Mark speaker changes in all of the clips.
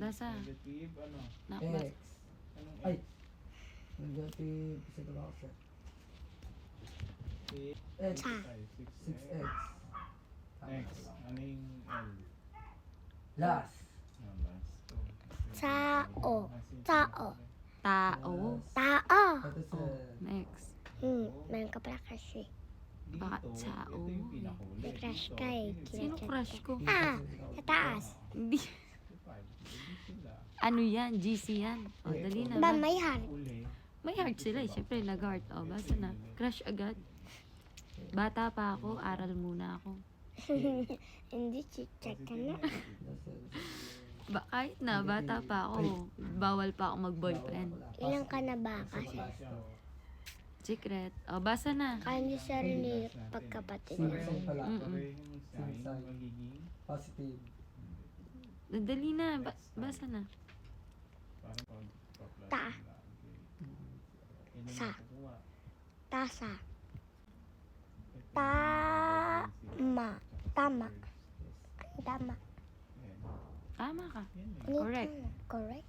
Speaker 1: Basa.
Speaker 2: Negative, ano?
Speaker 1: Nakbasa.
Speaker 3: X.
Speaker 2: Anong
Speaker 3: Ay.
Speaker 2: X?
Speaker 3: Negative. Isa ko lang siya.
Speaker 2: Six.
Speaker 3: X.
Speaker 4: Sa.
Speaker 3: 6X.
Speaker 2: Next. Ano yung L?
Speaker 3: Last.
Speaker 2: Ah, last.
Speaker 4: Sao. Sao.
Speaker 1: Tao.
Speaker 4: Tao.
Speaker 3: Ito sa...
Speaker 1: Oh, next.
Speaker 4: Meron ka pala kasi.
Speaker 1: Baka sao.
Speaker 2: Ito yung pinakahuli.
Speaker 4: May crush
Speaker 2: Dito,
Speaker 4: ka eh.
Speaker 1: Sino crush ko?
Speaker 4: Sa taas.
Speaker 1: Hindi.
Speaker 2: Five. Hindi sila.
Speaker 1: Ano yan? GC yan. O, dali na.
Speaker 4: Ba, may heart.
Speaker 2: Uli.
Speaker 1: May heart sila eh. Siyempre, nag-heart. O, basa na. Crush agad. Bata pa ako, aral muna ako.
Speaker 4: Hindi, chit-chat ka na.
Speaker 1: Kahit na, bata pa ako. Bawal pa ako mag-boyfriend.
Speaker 4: Ilang ka na ba kasi?
Speaker 1: Secret. O, basa na.
Speaker 4: Kaya hindi sarili pagkapatid
Speaker 3: Same
Speaker 4: na.
Speaker 3: sign pala.
Speaker 2: Parehong sign magiging
Speaker 3: Positive.
Speaker 1: Dali na. Basa na.
Speaker 2: parang pag-plus
Speaker 4: Ta.
Speaker 2: nila. Okay. Ilan
Speaker 4: Sa.
Speaker 2: ang kukuha?
Speaker 4: Tasa.
Speaker 2: Ito,
Speaker 4: Tama. Tama.
Speaker 2: Yes.
Speaker 4: Tama.
Speaker 2: Yan.
Speaker 1: Tama ka.
Speaker 2: Yan eh.
Speaker 4: Ano
Speaker 1: Correct.
Speaker 4: tama? Correct?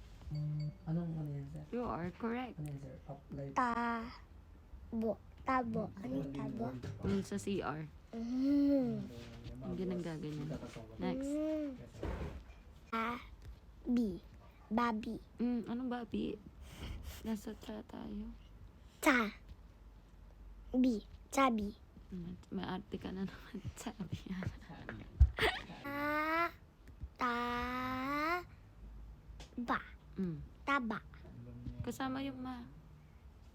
Speaker 3: Anong ano yan, sir?
Speaker 1: You are correct.
Speaker 3: Ano yan, sir? Uplight.
Speaker 4: Tabo. Tabo. Ano yung tabo?
Speaker 1: Dun sa CR. Hindi nang gaganyan. Next.
Speaker 4: Babi. Babi.
Speaker 1: Anong babi? Nasa ta tayo.
Speaker 4: Ta. Bi. Tabi.
Speaker 1: May arte ka na naman. Sabi yan.
Speaker 4: Ta. Ta. Ba. Taba.
Speaker 1: Kasama yung ma.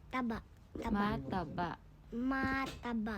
Speaker 4: Taba. Taba.
Speaker 1: Mataba.
Speaker 4: Mataba.